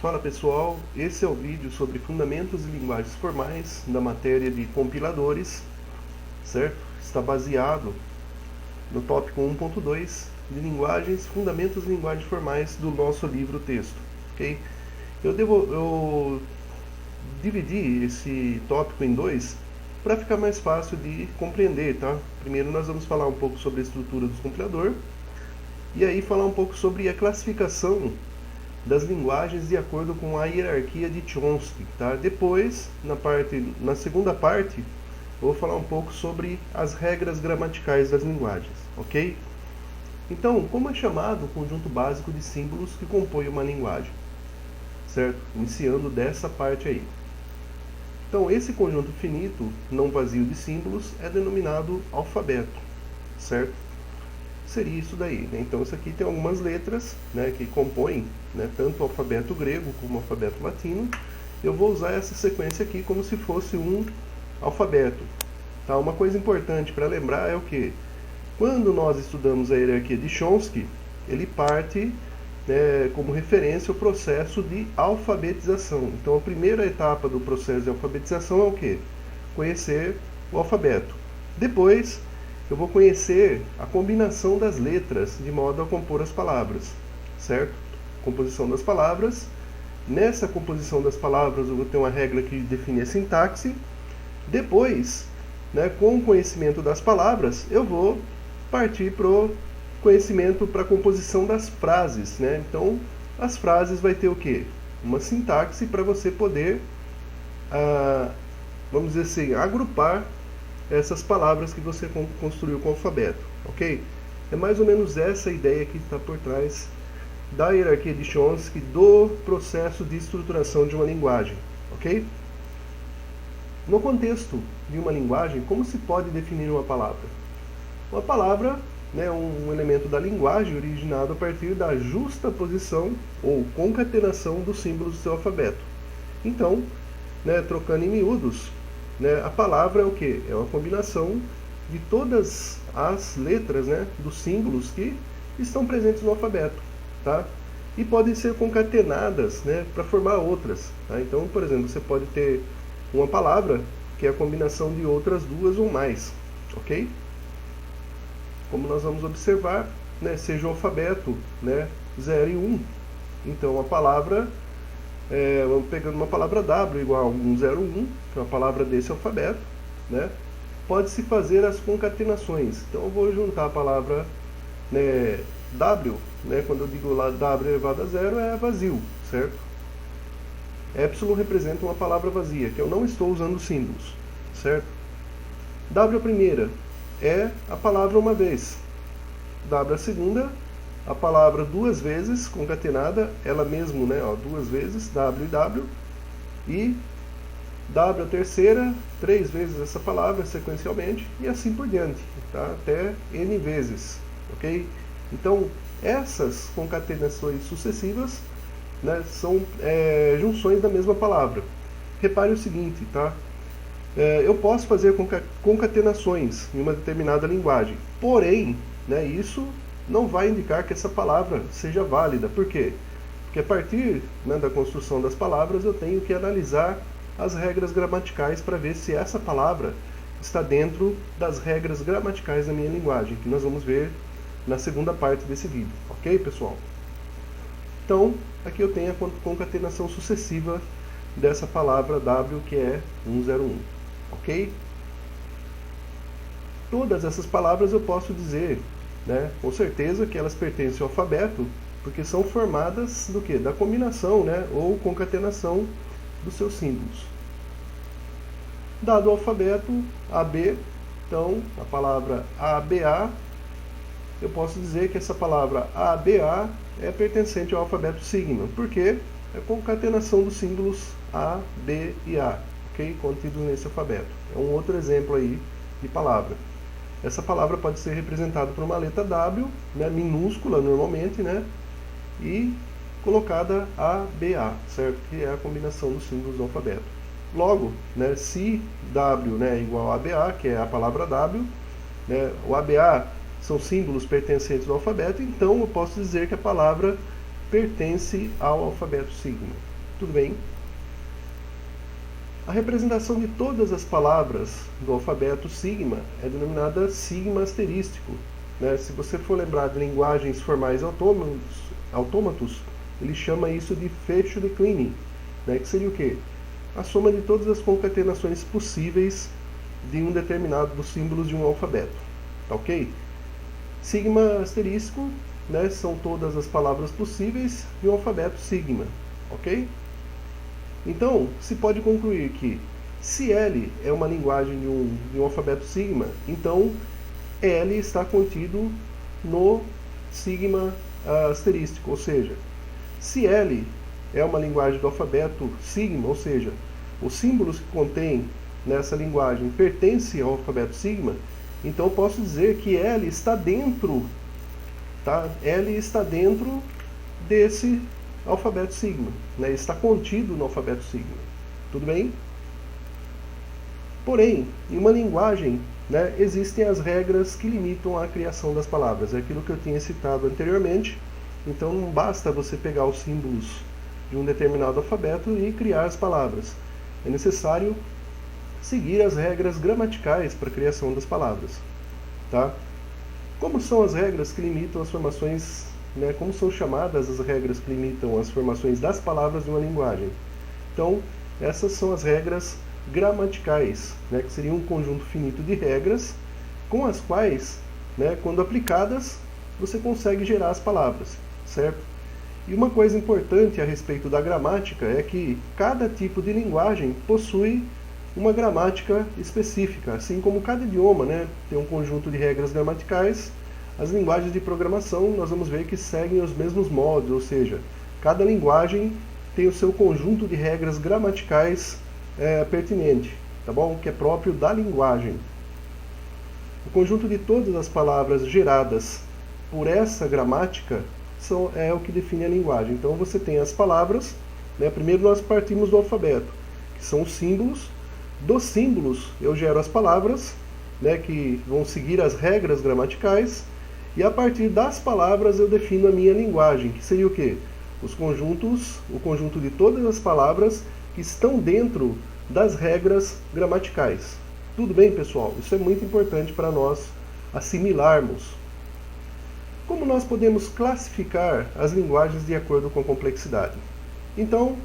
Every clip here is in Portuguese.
Fala pessoal, esse é o vídeo sobre fundamentos e linguagens formais da matéria de compiladores, certo? Está baseado no tópico 1.2 de linguagens, fundamentos e linguagens formais do nosso livro texto, ok? Eu dividi esse tópico em dois para ficar mais fácil de compreender, tá? Primeiro nós vamos falar um pouco sobre a estrutura do compilador e aí falar um pouco sobre a classificação das linguagens de acordo com a hierarquia de Chomsky, tá? Depois, na segunda parte, eu vou falar um pouco sobre as regras gramaticais das linguagens, ok? Então, como é chamado o conjunto básico de símbolos que compõe uma linguagem, certo? Iniciando dessa parte aí. Então, esse conjunto finito, não vazio de símbolos, é denominado alfabeto, certo? Seria isso daí, né? Então isso aqui tem algumas letras, né, que compõem, né, tanto o alfabeto grego como o alfabeto latino. Eu vou usar essa sequência aqui como se fosse um alfabeto, tá? Uma coisa importante para lembrar é o que? Quando nós estudamos a hierarquia de Chomsky, ele parte, né, como referência o processo de alfabetização. Então a primeira etapa do processo de alfabetização é o que? Conhecer o alfabeto. Depois eu vou conhecer a combinação das letras de modo a compor as palavras, certo? Composição das palavras. Nessa composição das palavras eu vou ter uma regra que define a sintaxe. Depois, né, com o conhecimento das palavras, eu vou partir para o conhecimento para a composição das frases, né? Então, as frases vai ter o quê? Uma sintaxe para você poder, vamos dizer assim, agrupar essas palavras que você construiu com o alfabeto, ok? É mais ou menos essa ideia que está por trás da hierarquia de Chomsky, do processo de estruturação de uma linguagem, ok? No contexto de uma linguagem, como se pode definir uma palavra? Uma palavra, né, é um elemento da linguagem originado a partir da justaposição ou concatenação dos símbolos do seu alfabeto. Então, né, trocando em miúdos, né, a palavra é o que? É uma combinação de todas as letras, né, dos símbolos que estão presentes no alfabeto, tá? E podem ser concatenadas, né, para formar outras, tá? Então, por exemplo, você pode ter uma palavra que é a combinação de outras duas ou mais, ok? Como nós vamos observar, né, seja o alfabeto, né, 0 e 1. Então, a palavra vamos pegando uma palavra W igual a 101, que é uma palavra desse alfabeto, né? Pode-se fazer as concatenações. Então eu vou juntar a palavra, né, W, né, quando eu digo lá W elevado a zero é vazio, certo? Epsilon representa uma palavra vazia, que eu não estou usando símbolos, certo? W a primeira é a palavra uma vez. W a segunda, a palavra duas vezes concatenada, ela mesmo, né, ó, duas vezes, W e W, e W a terceira, três vezes essa palavra sequencialmente, e assim por diante, tá? Até N vezes, ok? Então, essas concatenações sucessivas, né, são junções da mesma palavra. Repare o seguinte, tá? Eu posso fazer concatenações em uma determinada linguagem, porém, né, isso não vai indicar que essa palavra seja válida. Por quê? Porque a partir, né, da construção das palavras eu tenho que analisar as regras gramaticais para ver se essa palavra está dentro das regras gramaticais da minha linguagem, que nós vamos ver na segunda parte desse vídeo. Ok, pessoal? Então, aqui eu tenho a concatenação sucessiva dessa palavra W, que é 101. Ok? Todas essas palavras eu posso dizer, né, com certeza que elas pertencem ao alfabeto, porque são formadas do que? Da combinação, né, ou concatenação dos seus símbolos. Dado o alfabeto AB, então a palavra ABA, eu posso dizer que essa palavra ABA é pertencente ao alfabeto sigma, porque é a concatenação dos símbolos A, B e A, ok? Contidos nesse alfabeto. É um outro exemplo aí de palavra. Essa palavra pode ser representada por uma letra W, né, minúscula normalmente, né, e colocada ABA, certo? Que é a combinação dos símbolos do alfabeto. Logo, né, se W, né, é igual a ABA, que é a palavra W, né, o ABA são símbolos pertencentes ao alfabeto, então eu posso dizer que a palavra pertence ao alfabeto sigma. Tudo bem? A representação de todas as palavras do alfabeto sigma é denominada sigma asterístico. Se você for lembrar de linguagens formais autômatos, ele chama isso de fecho de Kleene, que seria o quê? A soma de todas as concatenações possíveis de um determinado dos símbolos de um alfabeto. Tá ok? Sigma asterístico, são todas as palavras possíveis de um alfabeto sigma. Ok? Então, se pode concluir que, se L é uma linguagem de um alfabeto sigma, então L está contido no sigma asterístico, ou seja, se L é uma linguagem do alfabeto sigma, ou seja, os símbolos que contém nessa linguagem pertencem ao alfabeto sigma, então posso dizer que L está dentro, tá? L está dentro desse alfabeto sigma, está contido no alfabeto sigma. Tudo bem? Porém, em uma linguagem, existem as regras que limitam a criação das palavras. É aquilo que eu tinha citado anteriormente. Então não basta você pegar os símbolos de um determinado alfabeto e criar as palavras. É necessário seguir as regras gramaticais para a criação das palavras. Tá? Como são as regras que limitam as formações, como são chamadas as regras que limitam as formações das palavras de uma linguagem? Então, essas são as regras gramaticais, que seria um conjunto finito de regras com as quais, quando aplicadas, você consegue gerar as palavras, certo? E uma coisa importante a respeito da gramática é que cada tipo de linguagem possui uma gramática específica, assim como cada idioma, tem um conjunto de regras gramaticais. As linguagens de programação, nós vamos ver que seguem os mesmos modos, ou seja, cada linguagem tem o seu conjunto de regras gramaticais pertinente, tá bom? Que é próprio da linguagem. O conjunto de todas as palavras geradas por essa gramática é o que define a linguagem. Então você tem as palavras, primeiro nós partimos do alfabeto, que são os símbolos. Dos símbolos eu gero as palavras, que vão seguir as regras gramaticais, e a partir das palavras eu defino a minha linguagem, que seria o quê? O conjunto de todas as palavras que estão dentro das regras gramaticais. Tudo bem, pessoal? Isso é muito importante para nós assimilarmos. Como nós podemos classificar as linguagens de acordo com a complexidade? Então,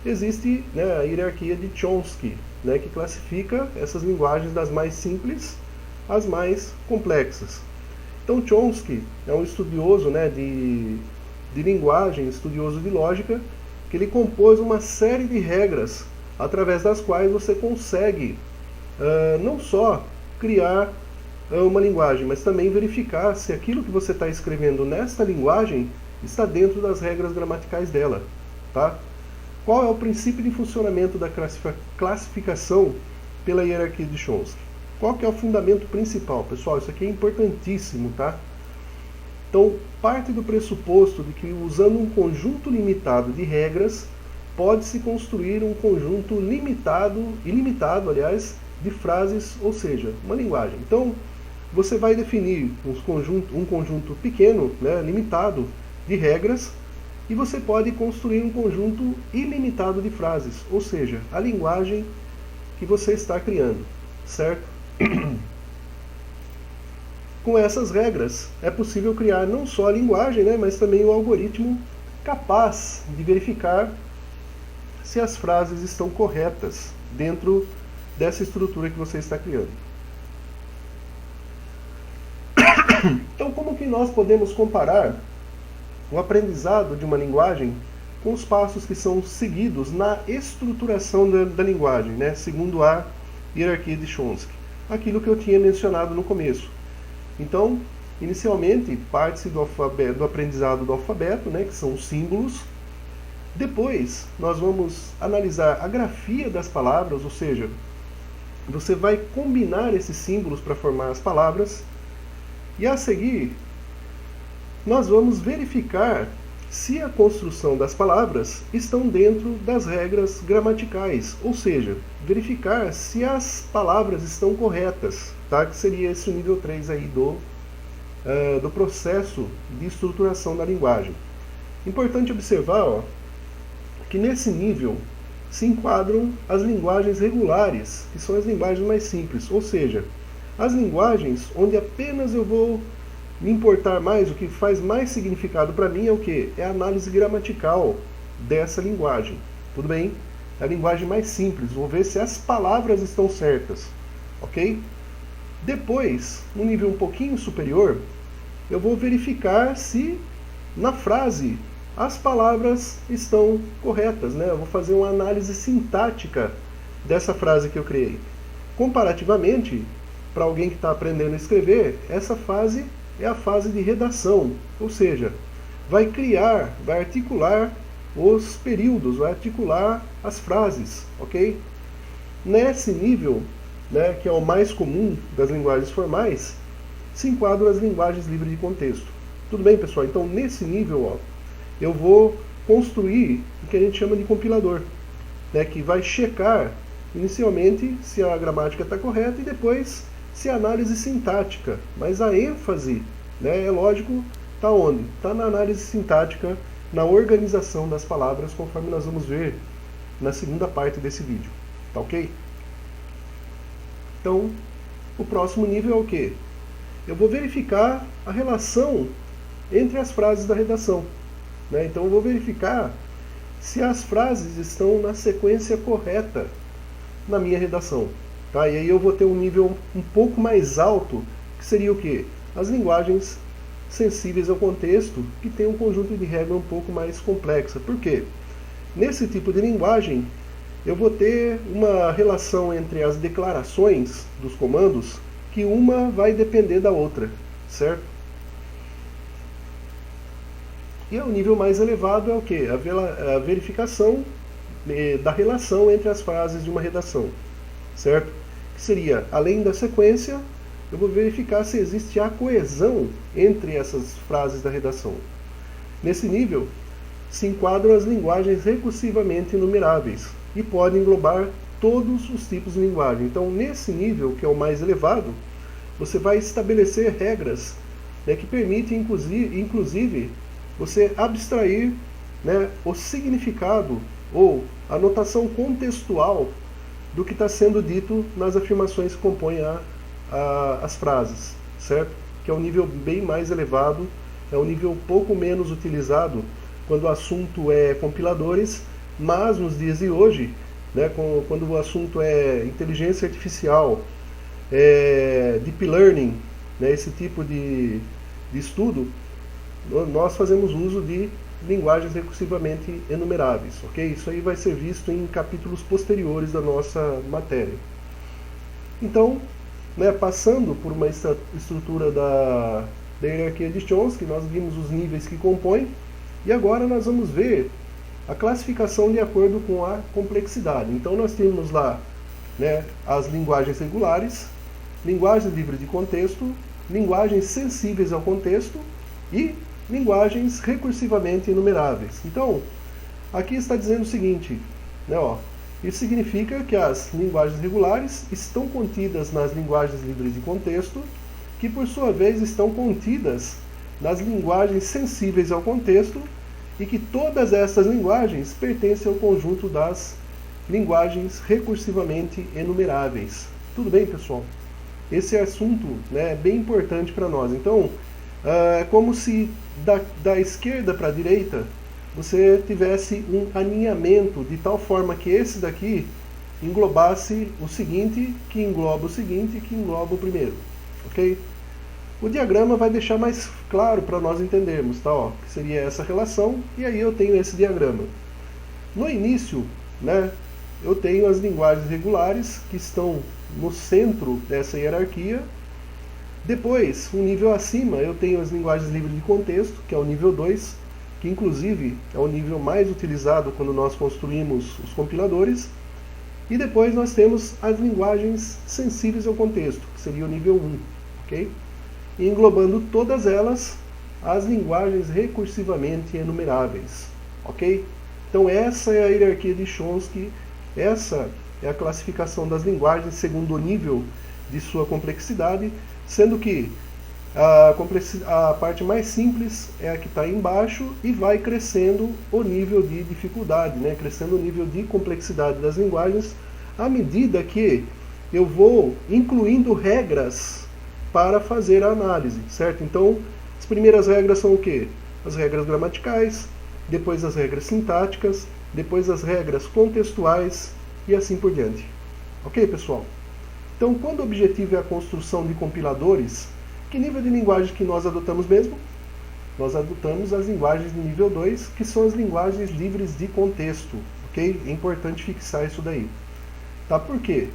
existe a hierarquia de Chomsky, que classifica essas linguagens das mais simples às mais complexas. Então, Chomsky é um estudioso de linguagem, estudioso de lógica, que ele compôs uma série de regras através das quais você consegue não só criar uma linguagem, mas também verificar se aquilo que você está escrevendo nesta linguagem está dentro das regras gramaticais dela. Tá? Qual é o princípio de funcionamento da classificação pela hierarquia de Chomsky? Qual que é o fundamento principal? Pessoal, isso aqui é importantíssimo, tá? Então, parte do pressuposto de que usando um conjunto limitado de regras, pode-se construir um conjunto ilimitado, aliás, de frases, ou seja, uma linguagem. Então, você vai definir um conjunto pequeno, limitado de regras, e você pode construir um conjunto ilimitado de frases, ou seja, a linguagem que você está criando, certo? Com essas regras, é possível criar não só a linguagem, mas também o algoritmo capaz de verificar se as frases estão corretas dentro dessa estrutura que você está criando. Então, como que nós podemos comparar o aprendizado de uma linguagem com os passos que são seguidos na estruturação da linguagem, segundo a hierarquia de Chomsky? Aquilo que eu tinha mencionado no começo. Então, inicialmente, parte-se do aprendizado do alfabeto, que são os símbolos. Depois, nós vamos analisar a grafia das palavras, ou seja, você vai combinar esses símbolos para formar as palavras. E a seguir, nós vamos verificar se a construção das palavras estão dentro das regras gramaticais, ou seja, verificar se as palavras estão corretas, tá? Que seria esse o nível 3 aí do processo de estruturação da linguagem. Importante observar, ó, que nesse nível se enquadram as linguagens regulares, que são as linguagens mais simples, ou seja, as linguagens onde apenas eu vou me importar mais, o que faz mais significado para mim é o que? É a análise gramatical dessa linguagem, tudo bem? É a linguagem mais simples, vou ver se as palavras estão certas, ok? Depois, no nível um pouquinho superior, eu vou verificar se na frase as palavras estão corretas, né? Eu vou fazer uma análise sintática dessa frase que eu criei. Comparativamente, para alguém que está aprendendo a escrever, essa fase é a fase de redação, ou seja, vai criar, vai articular os períodos, vai articular as frases, ok? Nesse nível, né, que é o mais comum das linguagens formais, se enquadram as linguagens livres de contexto. Tudo bem, pessoal? Então, nesse nível, ó, eu vou construir o que a gente chama de compilador, né, que vai checar inicialmente se a gramática está correta e depois se a análise sintática. Mas a ênfase, né, é lógico, está onde? Está na análise sintática, na organização das palavras, conforme nós vamos ver na segunda parte desse vídeo. Tá ok? Então, o próximo nível é o quê? Eu vou verificar a relação entre as frases da redação, né? Então eu vou verificar se as frases estão na sequência correta na minha redação. Tá? E aí eu vou ter um nível um pouco mais alto, que seria o quê? As linguagens sensíveis ao contexto, que tem um conjunto de regras um pouco mais complexa. Por quê? Nesse tipo de linguagem, eu vou ter uma relação entre as declarações dos comandos, que uma vai depender da outra, certo? E o nível mais elevado é o quê? A verificação da relação entre as frases de uma redação, certo? Que seria, além da sequência, eu vou verificar se existe a coesão entre essas frases da redação. Nesse nível, se enquadram as linguagens recursivamente enumeráveis e podem englobar todos os tipos de linguagem. Então, nesse nível, que é o mais elevado, você vai estabelecer regras, né, que permitem, inclusive, você abstrair, né, o significado ou a notação contextual do que está sendo dito nas afirmações que compõem as frases, certo? Que é um nível bem mais elevado, é um nível pouco menos utilizado quando o assunto é compiladores, mas nos dias de hoje, né, quando o assunto é inteligência artificial, deep learning, né, esse tipo de estudo, nós fazemos uso de linguagens recursivamente enumeráveis, ok? Isso aí vai ser visto em capítulos posteriores da nossa matéria. Então, né, passando por uma estrutura da hierarquia de Chomsky, nós vimos os níveis que compõem, e agora nós vamos ver a classificação de acordo com a complexidade. Então nós temos lá, né, as linguagens regulares, linguagens livres de contexto, linguagens sensíveis ao contexto e linguagens recursivamente enumeráveis. Então, aqui está dizendo o seguinte, né, ó, isso significa que as linguagens regulares estão contidas nas linguagens livres de contexto, que por sua vez estão contidas nas linguagens sensíveis ao contexto, e que todas essas linguagens pertencem ao conjunto das linguagens recursivamente enumeráveis. Tudo bem, pessoal? Esse assunto, né, é bem importante para nós. Então, é como se da esquerda para a direita você tivesse um alinhamento de tal forma que esse daqui englobasse o seguinte, que engloba o seguinte, que engloba o primeiro, ok? O diagrama vai deixar mais claro para nós entendermos, tá? Ó, que seria essa relação, e aí eu tenho esse diagrama. No início, né, eu tenho as linguagens regulares que estão no centro dessa hierarquia. Depois, um nível acima, eu tenho as linguagens livres de contexto, que é o nível 2, que inclusive é o nível mais utilizado quando nós construímos os compiladores. E depois nós temos as linguagens sensíveis ao contexto, que seria o nível 1, ok? E englobando todas elas, as linguagens recursivamente enumeráveis, ok? Então essa é a hierarquia de Chomsky, essa é a classificação das linguagens segundo o nível de sua complexidade, sendo que A parte mais simples é a que está embaixo e vai crescendo o nível de dificuldade, né? Crescendo o nível de complexidade das linguagens à medida que eu vou incluindo regras para fazer a análise, certo? Então, as primeiras regras são o quê? As regras gramaticais, depois as regras sintáticas, depois as regras contextuais e assim por diante. Ok, pessoal? Então, quando o objetivo é a construção de compiladores, que nível de linguagem que nós adotamos mesmo? Nós adotamos as linguagens de nível 2, que são as linguagens livres de contexto, ok? É importante fixar isso daí. Tá? Por quê?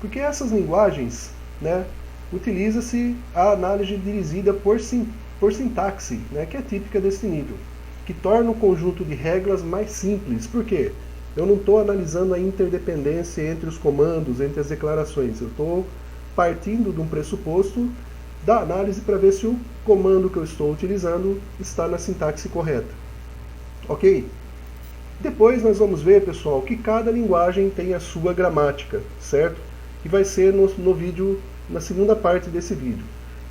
Porque essas linguagens, né, utiliza-se a análise dirigida por sintaxe, né, que é típica desse nível, que torna o conjunto de regras mais simples. Por quê? Eu não estou analisando a interdependência entre os comandos, entre as declarações. Eu estou partindo de um pressuposto da análise para ver se o comando que eu estou utilizando está na sintaxe correta. Ok? Depois nós vamos ver, pessoal, que cada linguagem tem a sua gramática, certo? E vai ser no vídeo, na segunda parte desse vídeo.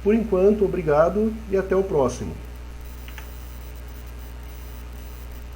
Por enquanto, obrigado e até o próximo.